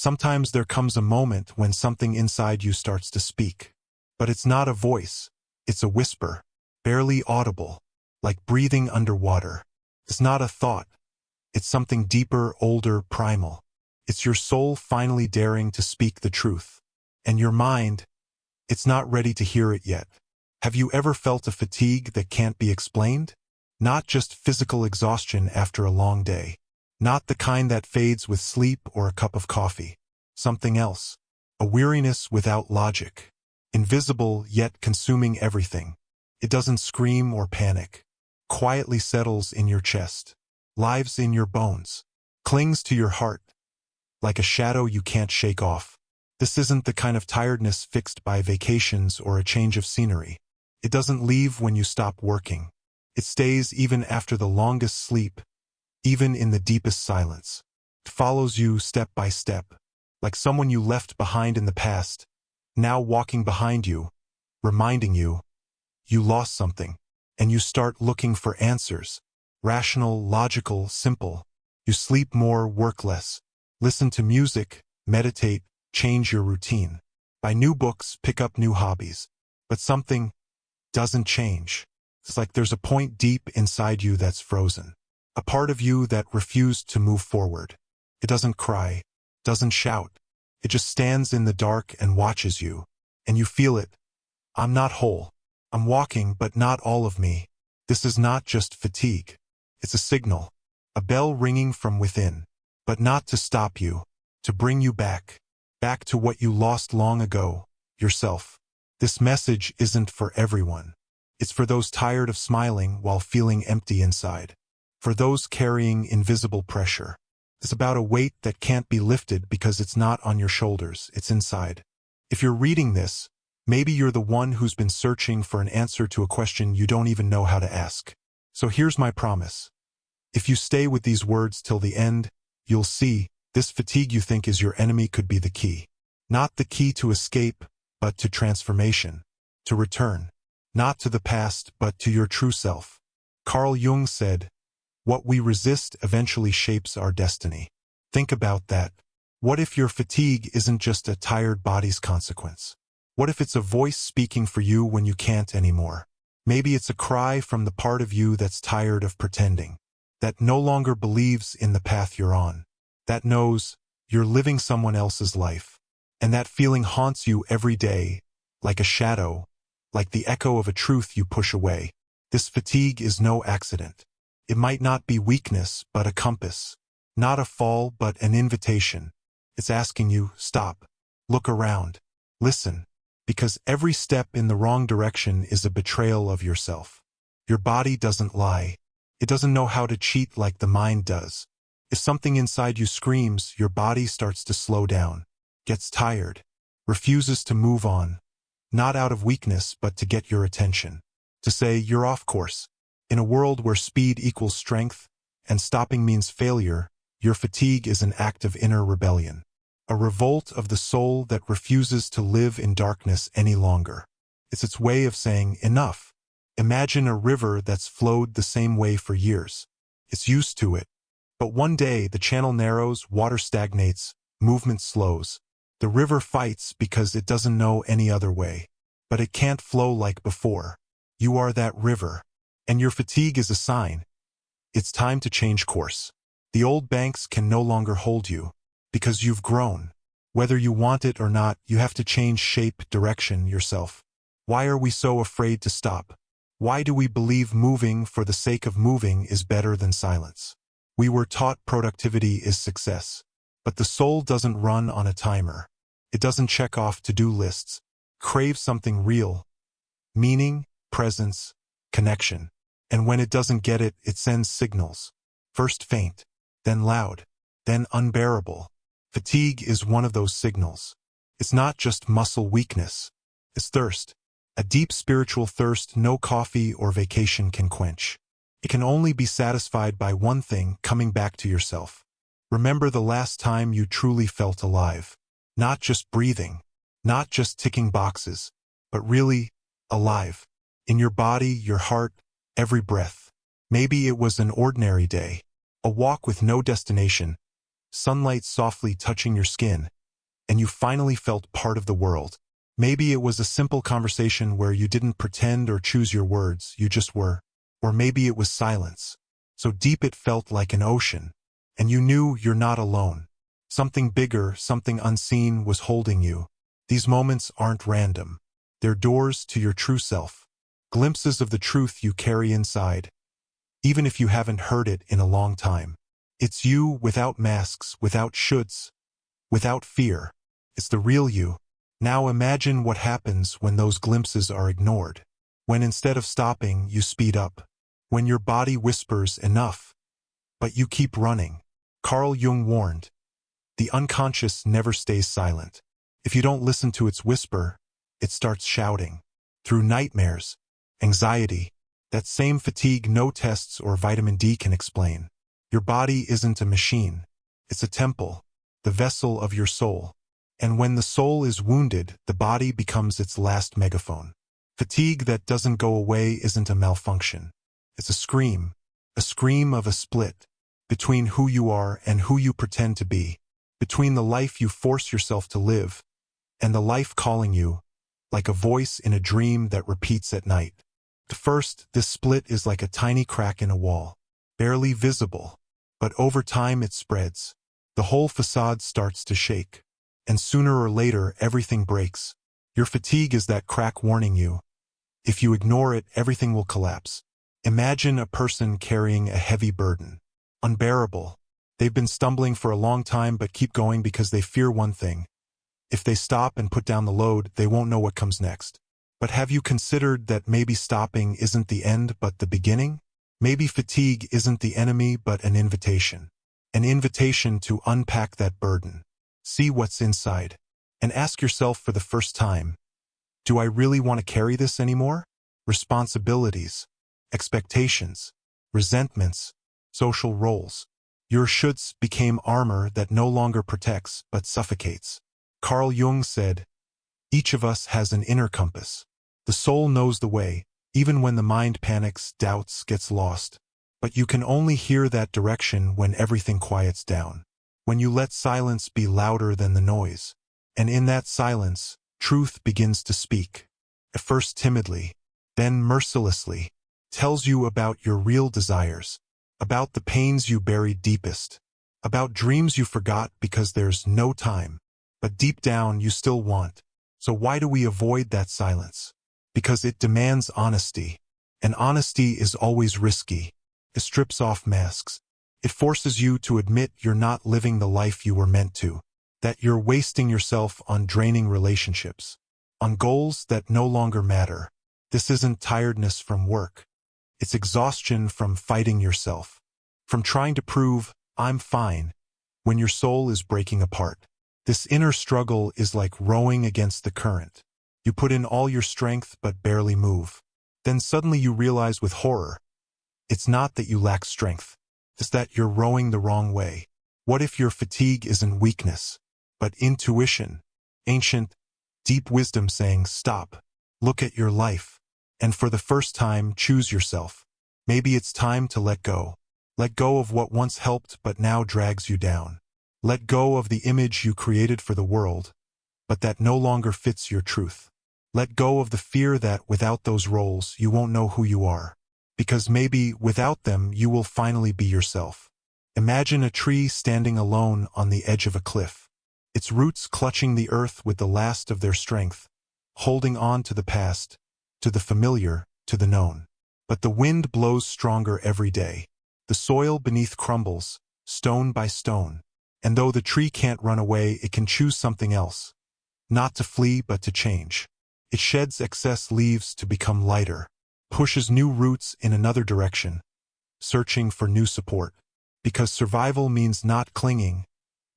Sometimes there comes a moment when something inside you starts to speak. But it's not a voice. It's a whisper, barely audible, like breathing underwater. It's not a thought. It's something deeper, older, primal. It's your soul finally daring to speak the truth. And your mind, it's not ready to hear it yet. Have you ever felt a fatigue that can't be explained? Not just physical exhaustion after a long day. Not the kind that fades with sleep or a cup of coffee. Something else. A weariness without logic. Invisible yet consuming everything. It doesn't scream or panic. Quietly settles in your chest. Lives in your bones. Clings to your heart. Like a shadow you can't shake off. This isn't the kind of tiredness fixed by vacations or a change of scenery. It doesn't leave when you stop working. It stays even after the longest sleep, even in the deepest silence. It follows you step by step, like someone you left behind in the past, now walking behind you, reminding you, you lost something, and you start looking for answers. Rational, logical, simple. You sleep more, work less. Listen to music, meditate, change your routine. Buy new books, pick up new hobbies. But something doesn't change. It's like there's a point deep inside you that's frozen. A part of you that refused to move forward. It doesn't cry, doesn't shout. It just stands in the dark and watches you. And you feel it. I'm not whole. I'm walking, but not all of me. This is not just fatigue. It's a signal. A bell ringing from within. But not to stop you. To bring you back. Back to what you lost long ago. Yourself. This message isn't for everyone. It's for those tired of smiling while feeling empty inside. For those carrying invisible pressure. It's about a weight that can't be lifted because it's not on your shoulders, it's inside. If you're reading this, maybe you're the one who's been searching for an answer to a question you don't even know how to ask. So here's my promise. If you stay with these words till the end, you'll see, this fatigue you think is your enemy could be the key. Not the key to escape, but to transformation. To return. Not to the past, but to your true self. Carl Jung said, "What we resist eventually shapes our destiny." Think about that. What if your fatigue isn't just a tired body's consequence? What if it's a voice speaking for you when you can't anymore? Maybe it's a cry from the part of you that's tired of pretending, that no longer believes in the path you're on, that knows you're living someone else's life. And that feeling haunts you every day, like a shadow, like the echo of a truth you push away. This fatigue is no accident. It might not be weakness, but a compass. Not a fall, but an invitation. It's asking you, stop. Look around. Listen. Because every step in the wrong direction is a betrayal of yourself. Your body doesn't lie. It doesn't know how to cheat like the mind does. If something inside you screams, your body starts to slow down, gets tired, refuses to move on. Not out of weakness, but to get your attention. To say, you're off course. In a world where speed equals strength, and stopping means failure, your fatigue is an act of inner rebellion. A revolt of the soul that refuses to live in darkness any longer. It's its way of saying, enough. Imagine a river that's flowed the same way for years. It's used to it. But one day the channel narrows, water stagnates, movement slows. The river fights because it doesn't know any other way. But it can't flow like before. You are that river. And your fatigue is a sign. It's time to change course. The old banks can no longer hold you. Because you've grown. Whether you want it or not, you have to change shape, direction, yourself. Why are we so afraid to stop? Why do we believe moving for the sake of moving is better than silence? We were taught productivity is success. But the soul doesn't run on a timer. It doesn't check off to-do lists. Craves something real. Meaning, presence, connection. And when it doesn't get it, it sends signals. First faint, then loud, then unbearable. Fatigue is one of those signals. It's not just muscle weakness. It's thirst. A deep spiritual thirst no coffee or vacation can quench. It can only be satisfied by one thing, coming back to yourself. Remember the last time you truly felt alive. Not just breathing. Not just ticking boxes. But really, alive. In your body, your heart, every breath. Maybe it was an ordinary day. A walk with no destination. Sunlight softly touching your skin. and you finally felt part of the world. Maybe it was a simple conversation where you didn't pretend or choose your words, you just were. Or maybe it was silence. So deep it felt like an ocean. And you knew you're not alone. Something bigger, something unseen was holding you. These moments aren't random. They're doors to your true self. Glimpses of the truth you carry inside, even if you haven't heard it in a long time. It's you without masks, without shoulds, without fear. It's the real you. Now imagine what happens when those glimpses are ignored. When instead of stopping, you speed up. When your body whispers enough, but you keep running. Carl Jung warned, the unconscious never stays silent. If you don't listen to its whisper, it starts shouting. Through nightmares, anxiety, that same fatigue no tests or vitamin D can explain. Your body isn't a machine. It's a temple, the vessel of your soul. And when the soul is wounded, the body becomes its last megaphone. Fatigue that doesn't go away isn't a malfunction. It's a scream of a split, between who you are and who you pretend to be, between the life you force yourself to live, and the life calling you, like a voice in a dream that repeats at night. At first, this split is like a tiny crack in a wall, barely visible, but over time it spreads. The whole facade starts to shake, and sooner or later everything breaks. Your fatigue is that crack warning you. If you ignore it, everything will collapse. Imagine a person carrying a heavy burden. Unbearable. They've been stumbling for a long time but keep going because they fear one thing. If they stop and put down the load, they won't know what comes next. But have you considered that maybe stopping isn't the end but the beginning? Maybe fatigue isn't the enemy but an invitation. An invitation to unpack that burden. See what's inside. And ask yourself for the first time, do I really want to carry this anymore? Responsibilities, expectations, resentments, social roles. Your shoulds became armor that no longer protects but suffocates. Carl Jung said, each of us has an inner compass. The soul knows the way, even when the mind panics, doubts, gets lost. But you can only hear that direction when everything quiets down. When you let silence be louder than the noise. And in that silence, truth begins to speak. At first timidly, then mercilessly. Tells you about your real desires. About the pains you buried deepest. About dreams you forgot because there's no time. But deep down you still want. So why do we avoid that silence? Because it demands honesty. And honesty is always risky. It strips off masks. It forces you to admit you're not living the life you were meant to. That you're wasting yourself on draining relationships. On goals that no longer matter. This isn't tiredness from work. It's exhaustion from fighting yourself. From trying to prove, I'm fine, when your soul is breaking apart. This inner struggle is like rowing against the current. You put in all your strength but barely move. Then suddenly you realize with horror, it's not that you lack strength. It's that you're rowing the wrong way. What if your fatigue isn't weakness, but intuition, ancient, deep wisdom saying, stop, look at your life, and for the first time choose yourself. Maybe it's time to let go. Let go of what once helped but now drags you down. Let go of the image you created for the world, but that no longer fits your truth. Let go of the fear that without those roles you won't know who you are. Because maybe without them you will finally be yourself. Imagine a tree standing alone on the edge of a cliff. Its roots clutching the earth with the last of their strength, holding on to the past, to the familiar, to the known. But the wind blows stronger every day. The soil beneath crumbles, stone by stone. And though the tree can't run away, it can choose something else. Not to flee, but to change. It sheds excess leaves to become lighter, pushes new roots in another direction, searching for new support. Because survival means not clinging,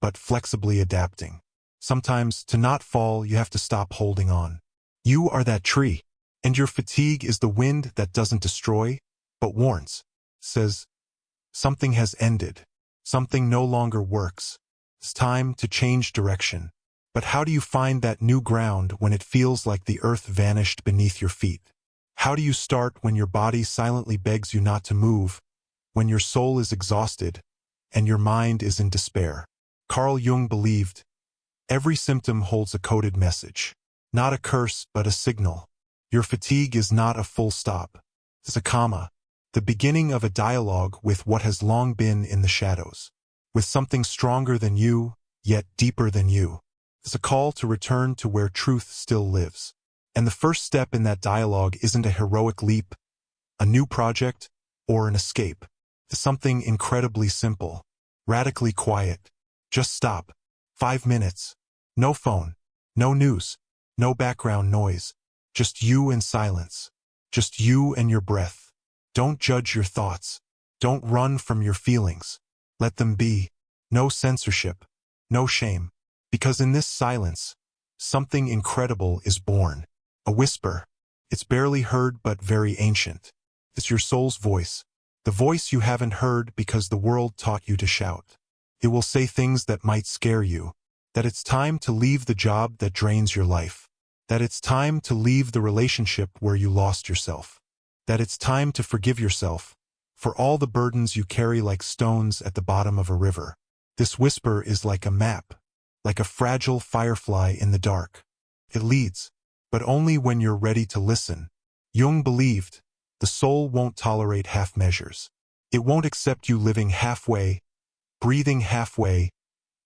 but flexibly adapting. Sometimes, to not fall, you have to stop holding on. You are that tree, and your fatigue is the wind that doesn't destroy, but warns. Says, something has ended. Something no longer works. It's time to change direction. But how do you find that new ground when it feels like the earth vanished beneath your feet? How do you start when your body silently begs you not to move, when your soul is exhausted, and your mind is in despair? Carl Jung believed, Every symptom holds a coded message. Not a curse, but a signal. Your fatigue is not a full stop. It's a comma. The beginning of a dialogue with what has long been in the shadows. With something stronger than you, yet deeper than you. It's a call to return to where truth still lives. And the first step in that dialogue isn't a heroic leap, a new project, or an escape. It's something incredibly simple, radically quiet. Just stop. 5 minutes. No phone. No news. No background noise. Just you and silence. Just you and your breath. Don't judge your thoughts. Don't run from your feelings. Let them be. No censorship. No shame. Because in this silence, something incredible is born. A whisper. It's barely heard but very ancient. It's your soul's voice. The voice you haven't heard because the world taught you to shout. It will say things that might scare you. That it's time to leave the job that drains your life. That it's time to leave the relationship where you lost yourself. That it's time to forgive yourself for all the burdens you carry like stones at the bottom of a river. This whisper is like a map, like a fragile firefly in the dark. It leads, but only when you're ready to listen. Jung believed, the soul won't tolerate half measures. It won't accept you living halfway, breathing halfway,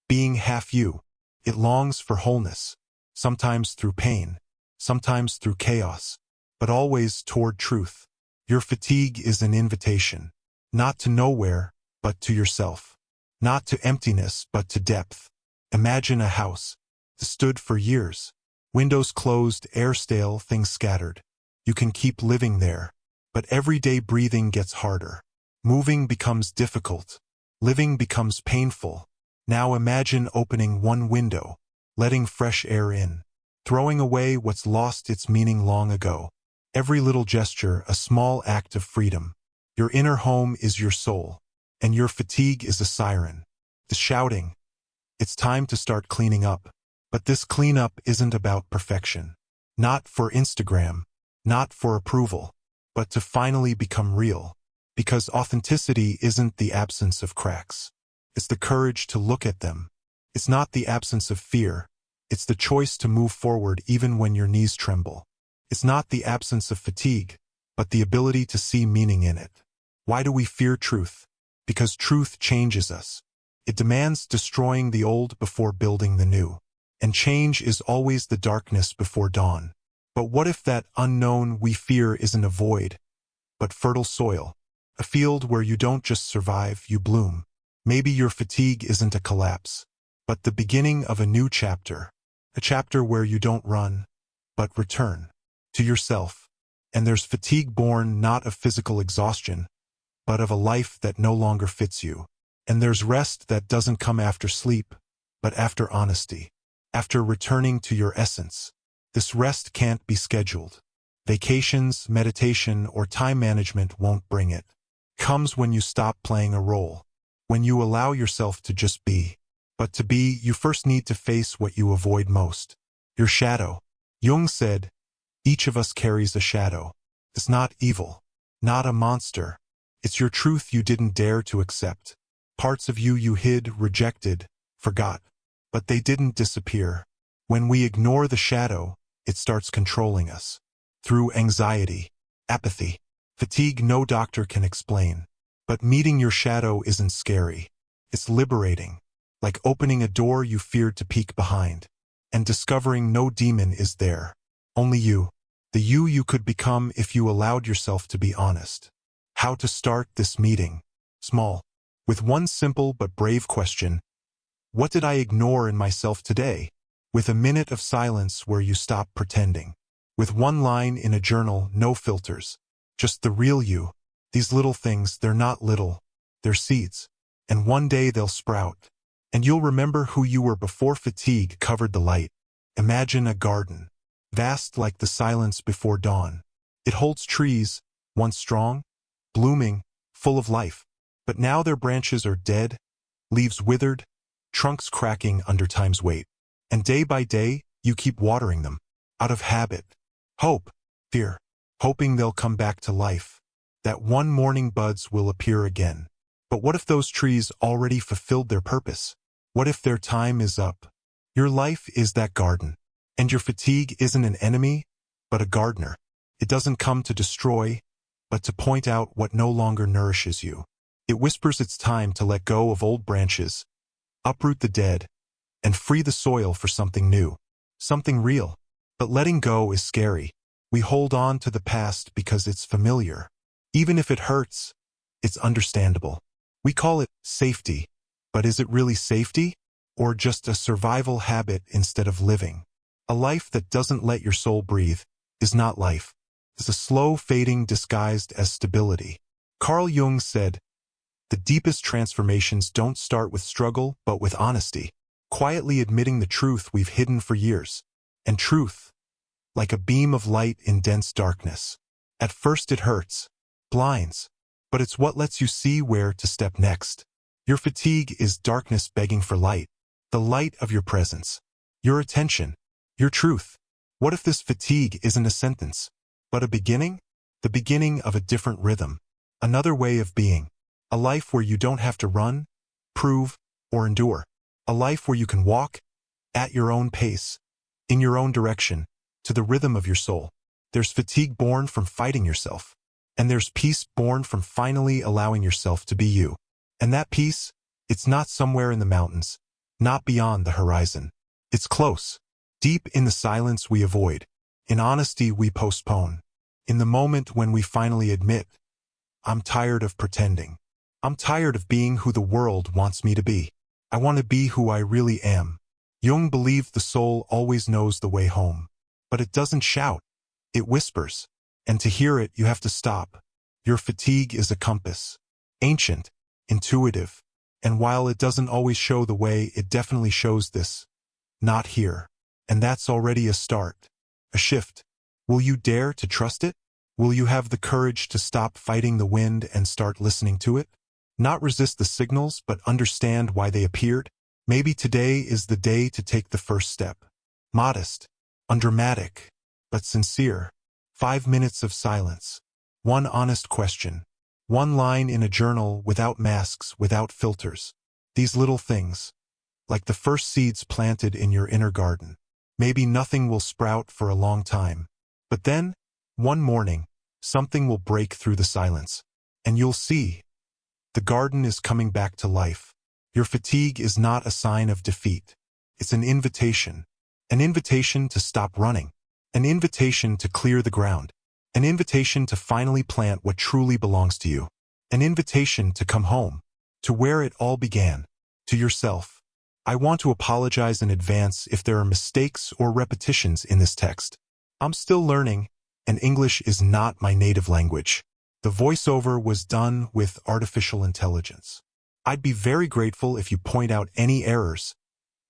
being half you. It longs for wholeness, sometimes through pain, sometimes through chaos, but always toward truth. Your fatigue is an invitation, not to nowhere, but to yourself. Not to emptiness, but to depth. Imagine a house that stood for years. Windows closed, air stale, things scattered. You can keep living there, but everyday breathing gets harder. Moving becomes difficult. Living becomes painful. Now imagine opening one window, letting fresh air in, throwing away what's lost its meaning long ago. Every little gesture, a small act of freedom. Your inner home is your soul, and your fatigue is a siren. It's shouting. It's time to start cleaning up. But this cleanup isn't about perfection. Not for Instagram, not for approval, but to finally become real. Because authenticity isn't the absence of cracks. It's the courage to look at them. It's not the absence of fear. It's the choice to move forward even when your knees tremble. It's not the absence of fatigue, but the ability to see meaning in it. Why do we fear truth? Because truth changes us. It demands destroying the old before building the new. And change is always the darkness before dawn. But what if that unknown we fear isn't a void, but fertile soil? A field where you don't just survive, you bloom. Maybe your fatigue isn't a collapse, but the beginning of a new chapter. A chapter where you don't run, but return to yourself. And there's fatigue born not of physical exhaustion, but of a life that no longer fits you. And there's rest that doesn't come after sleep, but after honesty. After returning to your essence. This rest can't be scheduled. Vacations, meditation, or time management won't bring it. It comes when you stop playing a role. When you allow yourself to just be. But to be, you first need to face what you avoid most. Your shadow. Jung said, each of us carries a shadow. It's not evil. Not a monster. It's your truth you didn't dare to accept. Parts of you you hid, rejected, forgot. But they didn't disappear. When we ignore the shadow, it starts controlling us. Through anxiety, apathy, fatigue no doctor can explain. But meeting your shadow isn't scary. It's liberating. Like opening a door you feared to peek behind. And discovering no demon is there. Only you. The you could become if you allowed yourself to be honest. How to start this meeting? Small. With one simple but brave question. What did I ignore in myself today? With a minute of silence where you stop pretending. With one line in a journal, no filters. Just the real you. These little things, they're not little. They're seeds. And one day they'll sprout. And you'll remember who you were before fatigue covered the light. Imagine a garden. Vast like the silence before dawn. It holds trees, once strong, blooming, full of life. But now their branches are dead, leaves withered, trunks cracking under time's weight. And day by day, you keep watering them. Out of habit. Hope. Fear. Hoping they'll come back to life. That one morning buds will appear again. But what if those trees already fulfilled their purpose? What if their time is up? Your life is that garden. And your fatigue isn't an enemy, but a gardener. It doesn't come to destroy, but to point out what no longer nourishes you. It whispers it's time to let go of old branches, uproot the dead, and free the soil for something new, something real. But letting go is scary. We hold on to the past because it's familiar. Even if it hurts, it's understandable. We call it safety. But is it really safety? Or just a survival habit instead of living? A life that doesn't let your soul breathe is not life. It's a slow fading disguised as stability. Carl Jung said, "The deepest transformations don't start with struggle, but with honesty." Quietly admitting the truth we've hidden for years. And truth, like a beam of light in dense darkness. At first it hurts, blinds, but it's what lets you see where to step next. Your fatigue is darkness begging for light, the light of your presence, your attention, your truth. What if this fatigue isn't a sentence, but a beginning? The beginning of a different rhythm, another way of being, a life where you don't have to run, prove, or endure. A life where you can walk, at your own pace, in your own direction, to the rhythm of your soul. There's fatigue born from fighting yourself. And there's peace born from finally allowing yourself to be you. And that peace, it's not somewhere in the mountains, not beyond the horizon. It's close, deep in the silence we avoid, in honesty we postpone, in the moment when we finally admit, I'm tired of pretending. I'm tired of being who the world wants me to be. I want to be who I really am. Jung believed the soul always knows the way home. But it doesn't shout. It whispers. And to hear it, you have to stop. Your fatigue is a compass. Ancient, intuitive. And while it doesn't always show the way, it definitely shows this. Not here. And that's already a start. A shift. Will you dare to trust it? Will you have the courage to stop fighting the wind and start listening to it? Not resist the signals, but understand why they appeared? Maybe today is the day to take the first step. Modest, undramatic, but sincere. 5 minutes of silence. One honest question. One line in a journal without masks, without filters. These little things, like the first seeds planted in your inner garden. Maybe nothing will sprout for a long time. But then, one morning, something will break through the silence. And you'll see. The garden is coming back to life. Your fatigue is not a sign of defeat. It's an invitation. An invitation to stop running. An invitation to clear the ground. An invitation to finally plant what truly belongs to you. An invitation to come home. To where it all began. To yourself. I want to apologize in advance if there are mistakes or repetitions in this text. I'm still learning, and English is not my native language. The voiceover was done with artificial intelligence. I'd be very grateful if you point out any errors.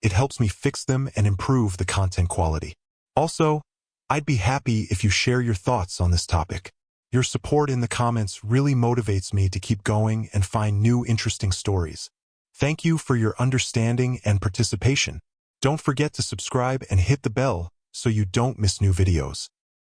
It helps me fix them and improve the content quality. Also, I'd be happy if you share your thoughts on this topic. Your support in the comments really motivates me to keep going and find new interesting stories. Thank you for your understanding and participation. Don't forget to subscribe and hit the bell so you don't miss new videos.